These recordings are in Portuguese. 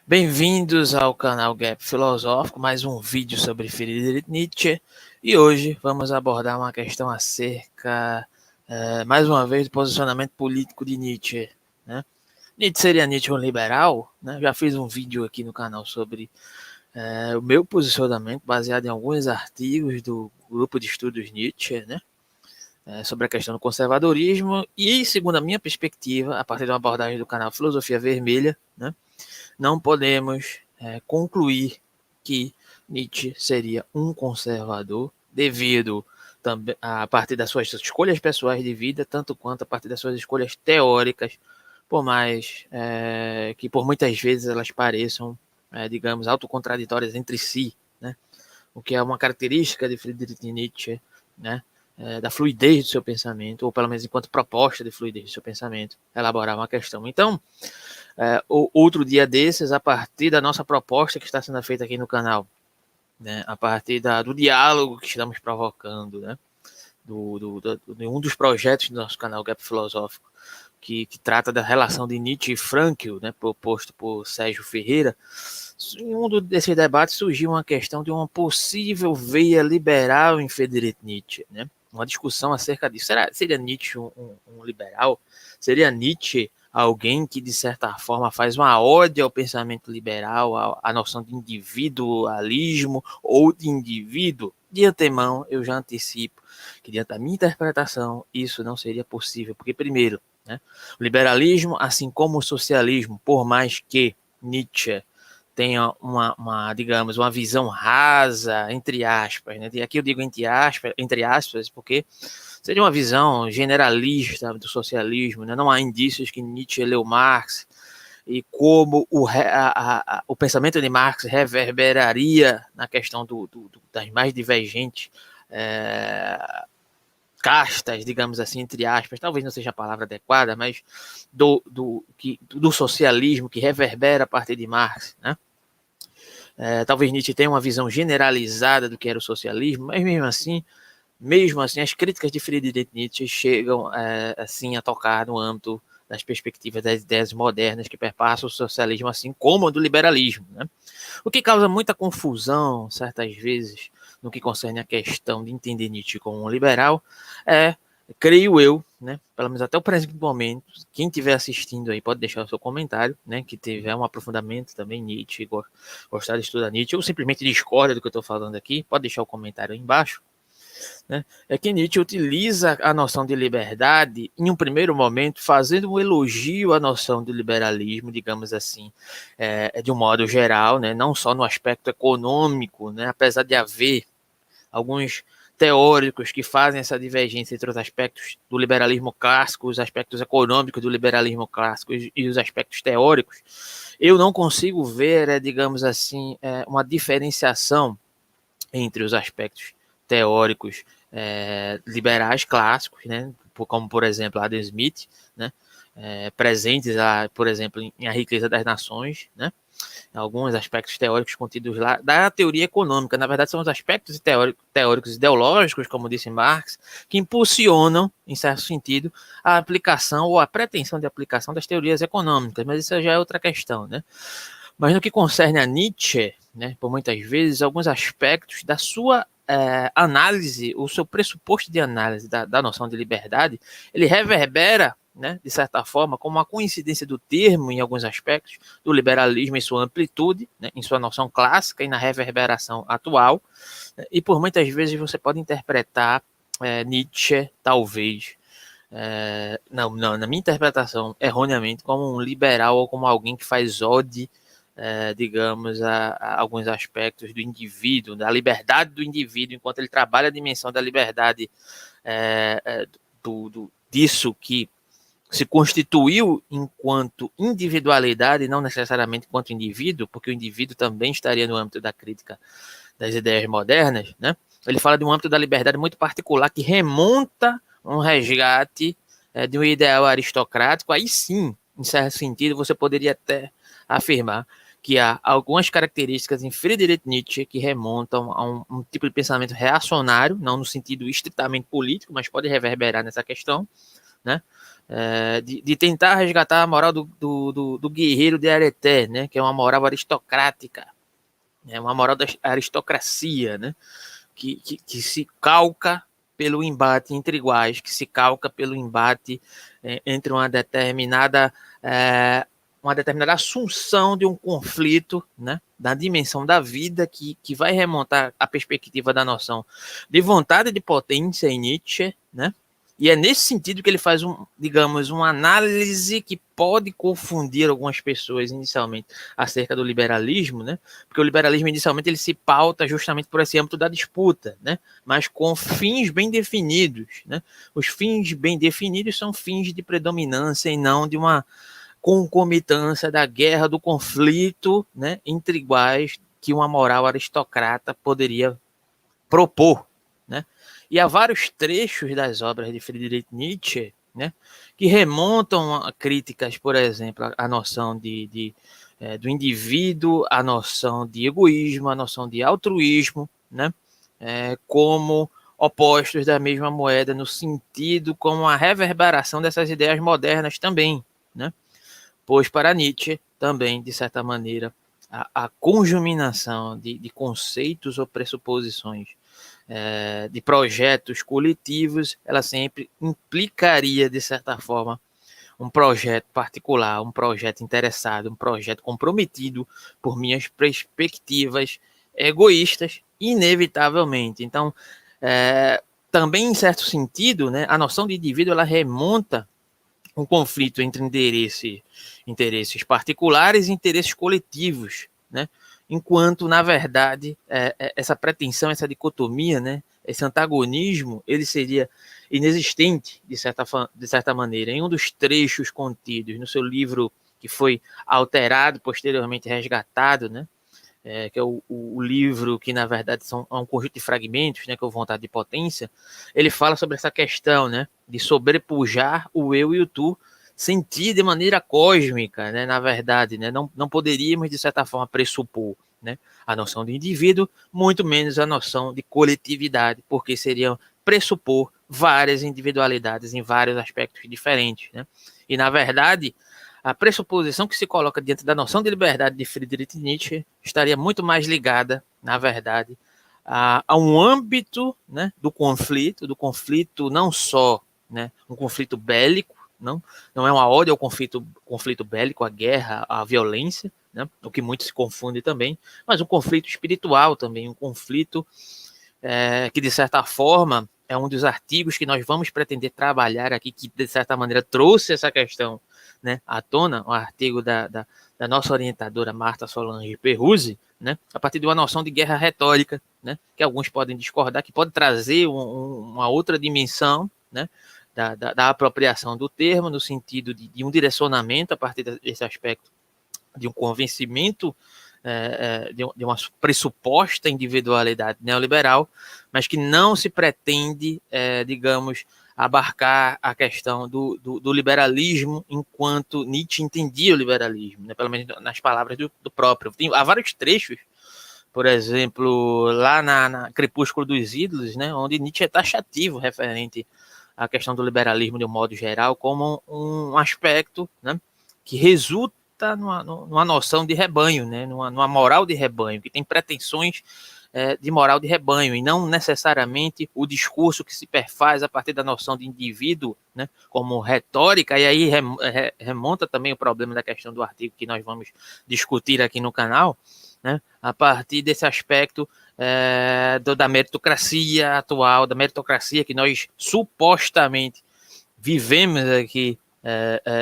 Bem-vindos ao canal Gap Filosófico, mais um vídeo sobre Friedrich Nietzsche. E hoje vamos abordar uma questão acerca, mais uma vez, do posicionamento político de Nietzsche, né? Nietzsche seria Nietzsche um liberal? Né? Já fiz um vídeo aqui no canal sobre o meu posicionamento, baseado em alguns artigos do grupo de estudos Nietzsche, né? Sobre a questão do conservadorismo e, segundo a minha perspectiva, a partir de uma abordagem do canal Filosofia Vermelha, né? Não podemos concluir que Nietzsche seria um conservador devido também a partir das suas escolhas pessoais de vida, tanto quanto a partir das suas escolhas teóricas, por mais que por muitas vezes elas pareçam, digamos, autocontraditórias entre si, né? O que é uma característica de Friedrich Nietzsche, né? Da fluidez do seu pensamento, ou pelo menos enquanto proposta de fluidez do seu pensamento, elaborar uma questão. Então, outro dia desses, a partir da nossa proposta que está sendo feita aqui no canal, né, a partir do diálogo que estamos provocando, né, de um dos projetos do nosso canal Gap Filosófico, que trata da relação de Nietzsche e Frankl, né, proposto por Sérgio Ferreira. Em um desses debates surgiu uma questão de uma possível veia liberal em Friedrich Nietzsche, né? Uma discussão acerca disso. Seria Nietzsche um liberal? Seria Nietzsche alguém que, de certa forma, faz uma ode ao pensamento liberal, à noção de individualismo ou de indivíduo? De antemão, eu já antecipo que, diante da minha interpretação, isso não seria possível, porque, primeiro, né, o liberalismo, assim como o socialismo, por mais que Nietzsche tenha digamos, uma visão rasa, entre aspas, né? E aqui eu digo entre aspas, porque seria uma visão generalista do socialismo, né? Não há indícios que Nietzsche leu Marx e como o pensamento de Marx reverberaria na questão das mais divergentes castas, digamos assim, entre aspas, talvez não seja a palavra adequada, mas do socialismo que reverbera a partir de Marx, né? Talvez Nietzsche tenha uma visão generalizada do que era o socialismo, mas mesmo assim, as críticas de Friedrich Nietzsche chegam assim a tocar no âmbito das perspectivas das ideias modernas que perpassam o socialismo, assim como o do liberalismo, né? O que causa muita confusão, certas vezes, no que concerne a questão de entender Nietzsche como um liberal, creio eu, né, pelo menos até o presente momento, quem estiver assistindo aí pode deixar o seu comentário, né, que tiver um aprofundamento também Nietzsche, gostar de estudar Nietzsche, ou simplesmente discorda do que eu estou falando aqui, pode deixar o comentário aí embaixo, né, é que Nietzsche utiliza a noção de liberdade, em um primeiro momento, fazendo um elogio à noção de liberalismo, digamos assim, de um modo geral, né, não só no aspecto econômico, né, apesar de haver alguns teóricos que fazem essa divergência entre os aspectos do liberalismo clássico, os aspectos econômicos do liberalismo clássico e os aspectos teóricos, eu não consigo ver, digamos assim, uma diferenciação entre os aspectos teóricos liberais clássicos, né, como, por exemplo, Adam Smith, né, presentes, por exemplo, em A Riqueza das Nações, né, alguns aspectos teóricos contidos lá da teoria econômica. Na verdade, são os aspectos teóricos ideológicos, como disse Marx, que impulsionam, em certo sentido, a aplicação ou a pretensão de aplicação das teorias econômicas, mas isso já é outra questão, né? Mas no que concerne a Nietzsche, né, por muitas vezes, alguns aspectos da sua análise, o seu pressuposto de análise da noção de liberdade, ele reverbera, né, de certa forma, como uma coincidência do termo, em alguns aspectos, do liberalismo em sua amplitude, né, em sua noção clássica e na reverberação atual, né, e por muitas vezes você pode interpretar Nietzsche, talvez, não, na minha interpretação, erroneamente, como um liberal ou como alguém que faz ode, digamos, a alguns aspectos do indivíduo, da liberdade do indivíduo, enquanto ele trabalha a dimensão da liberdade disso que se constituiu enquanto individualidade, não necessariamente enquanto indivíduo, porque o indivíduo também estaria no âmbito da crítica das ideias modernas, né? Ele fala de um âmbito da liberdade muito particular que remonta um resgate de um ideal aristocrático. Aí sim, em certo sentido, você poderia até afirmar que há algumas características em Friedrich Nietzsche que remontam a um tipo de pensamento reacionário, não no sentido estritamente político, mas pode reverberar nessa questão, né? de tentar resgatar a moral do guerreiro de Areté, né, que é uma moral aristocrática, é uma moral da aristocracia, né, que se calca pelo embate entre iguais, que se calca pelo embate entre uma determinada assunção de um conflito, né, da dimensão da vida, que vai remontar a perspectiva da noção de vontade de potência em Nietzsche, né, e é nesse sentido que ele faz, uma análise que pode confundir algumas pessoas inicialmente acerca do liberalismo, né? Porque o liberalismo inicialmente ele se pauta justamente por esse âmbito da disputa, né? Mas com fins bem definidos, né? Os fins bem definidos são fins de predominância e não de uma concomitância da guerra, do conflito, né? Entre iguais que uma moral aristocrata poderia propor, né? E há vários trechos das obras de Friedrich Nietzsche, né, que remontam a críticas, por exemplo, à noção do indivíduo, à noção de egoísmo, à noção de altruísmo, né, como opostos da mesma moeda, no sentido como a reverberação dessas ideias modernas também, né? Pois para Nietzsche também, de certa maneira, a conjuminação de conceitos ou pressuposições de projetos coletivos, ela sempre implicaria, de certa forma, um projeto particular, um projeto interessado, um projeto comprometido por minhas perspectivas egoístas, inevitavelmente. Então, também, em certo sentido, né, a noção de indivíduo ela remonta um conflito entre interesses particulares e interesses coletivos, né? Enquanto, na verdade, essa pretensão, essa dicotomia, né, esse antagonismo, ele seria inexistente, de certa maneira. Em um dos trechos contidos no seu livro, que foi alterado, posteriormente resgatado, né, que é o livro que, na verdade, é um conjunto de fragmentos, né, que é o Vontade de Potência, ele fala sobre essa questão, né, de sobrepujar o eu e o tu, sentir de maneira cósmica, né, na verdade, né, não poderíamos, de certa forma, pressupor, né, a noção de indivíduo, muito menos a noção de coletividade, porque seriam pressupor várias individualidades em vários aspectos diferentes, né, e, na verdade, a pressuposição que se coloca diante da noção de liberdade de Friedrich Nietzsche estaria muito mais ligada, na verdade, a um âmbito, né, do conflito não só, né, um conflito bélico, não é uma ode ao conflito bélico, à guerra, à violência, né, o que muito se confunde também, mas um conflito espiritual também, um conflito que, de certa forma, é um dos artigos que nós vamos pretender trabalhar aqui, que, de certa maneira, trouxe essa questão, né, à tona, um artigo da nossa orientadora Marta Solange Perruzzi, né, a partir de uma noção de guerra retórica, né, que alguns podem discordar, que pode trazer uma outra dimensão, né, da apropriação do termo, no sentido de um direcionamento a partir desse aspecto, de um convencimento de uma pressuposta individualidade neoliberal, mas que não se pretende, digamos, abarcar a questão do liberalismo enquanto Nietzsche entendia o liberalismo, né? Pelo menos nas palavras do próprio. Há vários trechos, por exemplo, lá na Crepúsculo dos Ídolos, né, onde Nietzsche é taxativo referente à questão do liberalismo de um modo geral como um aspecto, né, que resulta numa noção de rebanho, né, numa moral de rebanho, que tem pretensões de moral de rebanho, e não necessariamente o discurso que se perfaz a partir da noção de indivíduo, né, como retórica, e aí remonta também o problema da questão do artigo que nós vamos discutir aqui no canal, né, a partir desse aspecto da meritocracia atual, da meritocracia que nós supostamente vivemos aqui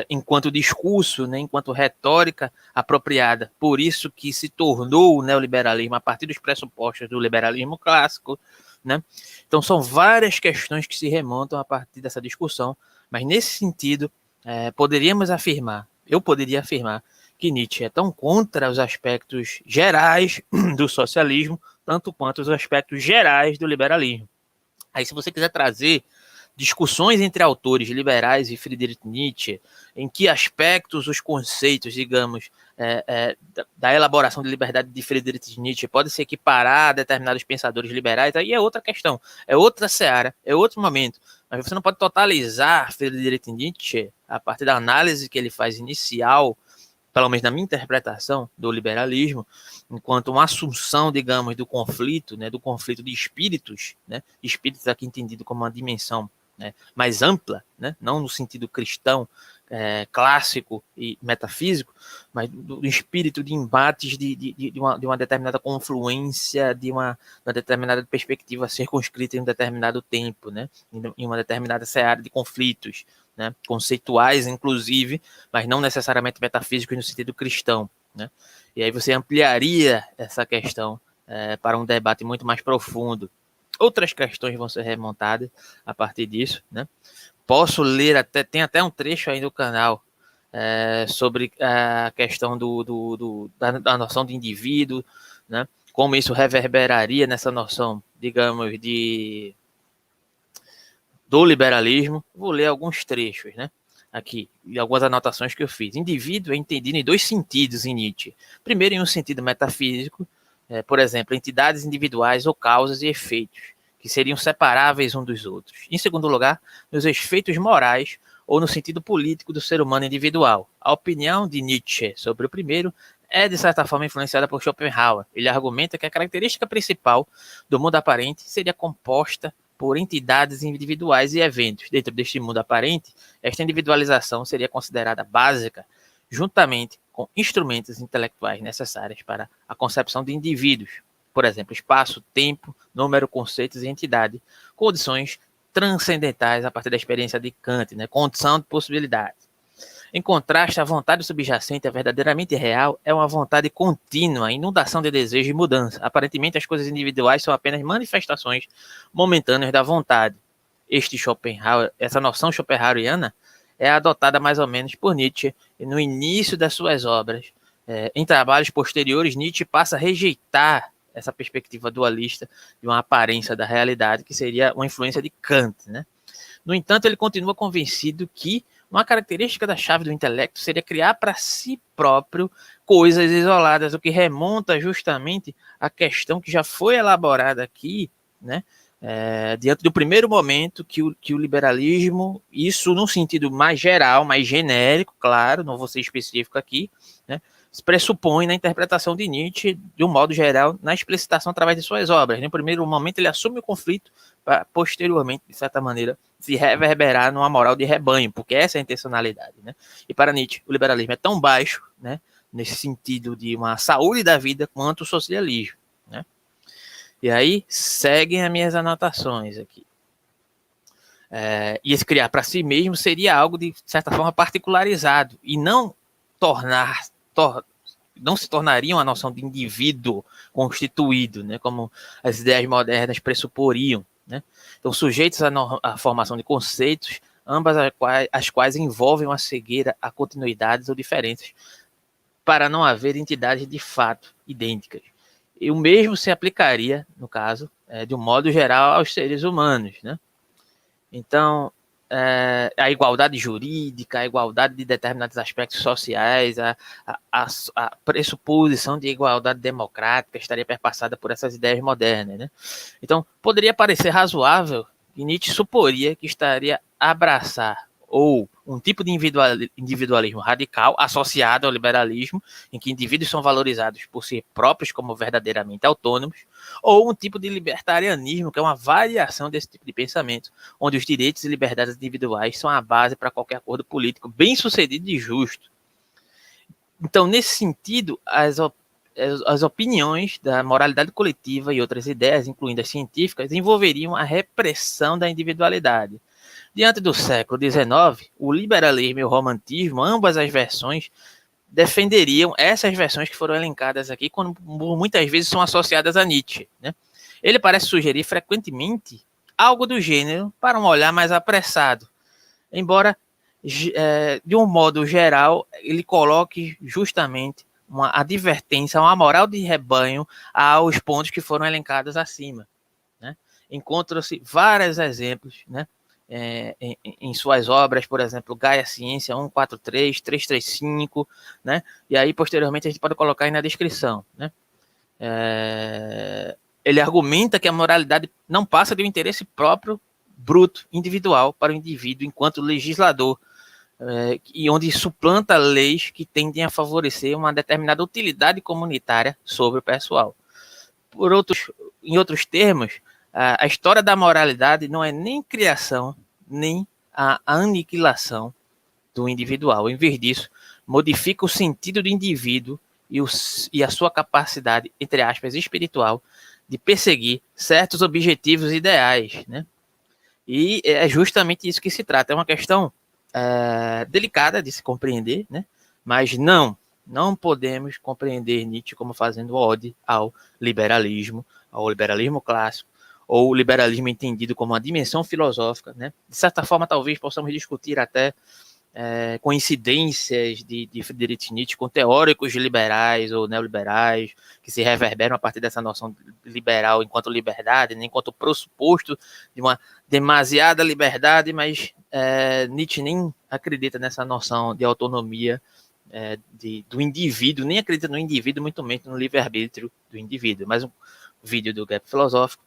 enquanto discurso, né, enquanto retórica apropriada. Por isso que se tornou o neoliberalismo a partir dos pressupostos do liberalismo clássico, né? Então são várias questões que se remontam a partir dessa discussão, mas nesse sentido eu poderia afirmar que Nietzsche é tão contra os aspectos gerais do socialismo, tanto quanto os aspectos gerais do liberalismo. Aí, se você quiser trazer discussões entre autores liberais e Friedrich Nietzsche, em que aspectos os conceitos, digamos, da elaboração de liberdade de Friedrich Nietzsche pode se equiparar a determinados pensadores liberais, aí é outra questão, é outra seara, é outro momento. Mas você não pode totalizar Friedrich Nietzsche a partir da análise que ele faz inicial, pelo menos na minha interpretação do liberalismo, enquanto uma assunção, digamos, do conflito, né, do conflito de espíritos, né, espíritos aqui entendido como uma dimensão, né, mais ampla, né, não no sentido cristão, clássico e metafísico, mas do espírito de embates de uma determinada confluência, de uma determinada perspectiva circunscrita em um determinado tempo, né, em uma determinada seara de conflitos, né, conceituais, inclusive, mas não necessariamente metafísicos no sentido cristão, né? E aí você ampliaria essa questão para um debate muito mais profundo. Outras questões vão ser remontadas a partir disso, né? Posso ler, tem até um trecho aí no canal sobre a questão da noção de indivíduo, né? Como isso reverberaria nessa noção, digamos, do liberalismo. Vou ler alguns trechos, né? Aqui, e algumas anotações que eu fiz. Indivíduo é entendido em dois sentidos em Nietzsche. Primeiro, em um sentido metafísico, por exemplo, entidades individuais ou causas e efeitos, que seriam separáveis uns dos outros. Em segundo lugar, nos efeitos morais ou no sentido político do ser humano individual. A opinião de Nietzsche sobre o primeiro é, de certa forma, influenciada por Schopenhauer. Ele argumenta que a característica principal do mundo aparente seria composta por entidades individuais e eventos. Dentro deste mundo aparente, esta individualização seria considerada básica, juntamente com instrumentos intelectuais necessários para a concepção de indivíduos, por exemplo, espaço, tempo, número, conceitos e entidade, condições transcendentais a partir da experiência de Kant, né? Condição de possibilidade. Em contraste, a vontade subjacente, a verdadeiramente real, é uma vontade contínua, inundação de desejo e mudança. Aparentemente, as coisas individuais são apenas manifestações momentâneas da vontade. Essa noção schopenhaueriana é adotada mais ou menos por Nietzsche no início das suas obras. Em trabalhos posteriores, Nietzsche passa a rejeitar essa perspectiva dualista de uma aparência da realidade, que seria uma influência de Kant, né? No entanto, ele continua convencido que uma característica da chave do intelecto seria criar para si próprio coisas isoladas, o que remonta justamente à questão que já foi elaborada aqui, né? Diante do primeiro momento que o liberalismo, isso num sentido mais geral, mais genérico, claro, não vou ser específico aqui, né? Se pressupõe na interpretação de Nietzsche, de um modo geral, na explicitação através de suas obras. No primeiro momento, ele assume o conflito para, posteriormente, de certa maneira, se reverberar numa moral de rebanho, porque essa é a intencionalidade, né? E para Nietzsche, o liberalismo é tão baixo, né, nesse sentido de uma saúde da vida, quanto o socialismo, né? E aí, seguem as minhas anotações aqui. E esse criar para si mesmo seria algo, de certa forma, particularizado, e não não se tornaria uma noção de indivíduo constituído, né, como as ideias modernas pressuporiam, né? Então, sujeitos à formação de conceitos, ambas as quais envolvem uma cegueira a continuidades ou diferenças, para não haver entidades de fato idênticas. E o mesmo se aplicaria, no caso, de um modo geral, aos seres humanos, né? Então, a igualdade jurídica, a igualdade de determinados aspectos sociais, a pressuposição de igualdade democrática estaria perpassada por essas ideias modernas, né? Então, poderia parecer razoável que Nietzsche suporia que estaria a abraçar ou um tipo de individualismo radical associado ao liberalismo, em que indivíduos são valorizados por si próprios como verdadeiramente autônomos, ou um tipo de libertarianismo, que é uma variação desse tipo de pensamento, onde os direitos e liberdades individuais são a base para qualquer acordo político bem sucedido e justo. Então, nesse sentido, as opiniões da moralidade coletiva e outras ideias, incluindo as científicas, envolveriam a repressão da individualidade. Diante do século XIX, o liberalismo e o romantismo, ambas as versões, defenderiam essas versões que foram elencadas aqui, quando muitas vezes são associadas a Nietzsche, né? Ele parece sugerir frequentemente algo do gênero para um olhar mais apressado, embora, de um modo geral, ele coloque justamente uma advertência, uma moral de rebanho aos pontos que foram elencados acima, né? Encontram-se vários exemplos, né, em suas obras, por exemplo, Gaia Ciência 143, 335, né? E aí, posteriormente, a gente pode colocar aí na descrição, né? Ele argumenta que a moralidade não passa de um interesse próprio, bruto, individual, para o indivíduo enquanto legislador, e onde suplanta leis que tendem a favorecer uma determinada utilidade comunitária sobre o pessoal. Em outros termos, a história da moralidade não é nem criação, nem a aniquilação do individual. Em vez disso, modifica o sentido do indivíduo e a sua capacidade, entre aspas, espiritual, de perseguir certos objetivos ideais, né? E é justamente isso que se trata. É uma questão delicada de se compreender, né? Mas não podemos compreender Nietzsche como fazendo ode ao liberalismo clássico, ou o liberalismo entendido como uma dimensão filosófica, né? De certa forma, talvez possamos discutir até coincidências de Friedrich Nietzsche com teóricos liberais ou neoliberais que se reverberam a partir dessa noção liberal enquanto liberdade, né, enquanto pressuposto de uma demasiada liberdade, mas Nietzsche nem acredita nessa noção de autonomia do indivíduo, nem acredita no indivíduo, muito menos no livre-arbítrio do indivíduo. Mais um vídeo do Gap Filosófico.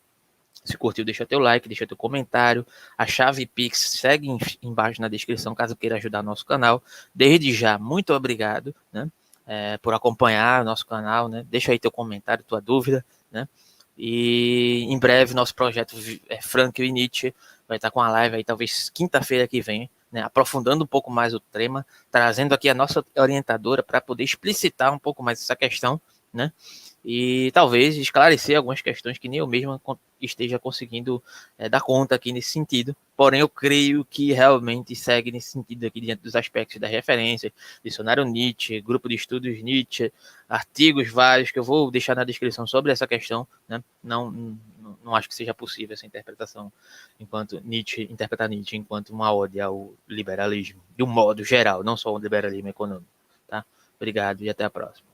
Se curtiu, deixa teu like, deixa teu comentário. A chave Pix segue embaixo na descrição, caso queira ajudar nosso canal. Desde já, muito obrigado, né, por acompanhar o nosso canal, né? Deixa aí teu comentário, tua dúvida, né? E em breve nosso projeto Frankl e Nietzsche vai estar com a live aí, talvez quinta-feira que vem, né, aprofundando um pouco mais o tema, trazendo aqui a nossa orientadora para poder explicitar um pouco mais essa questão, né? E talvez esclarecer algumas questões que nem eu mesmo esteja conseguindo dar conta aqui nesse sentido. Porém, eu creio que realmente segue nesse sentido aqui, diante dos aspectos da referência, dicionário Nietzsche, grupo de estudos Nietzsche, artigos vários que eu vou deixar na descrição sobre essa questão, né? Não acho que seja possível essa interpretação interpretar Nietzsche enquanto uma ode ao liberalismo, de um modo geral, não só o liberalismo econômico, tá? Obrigado e até a próxima.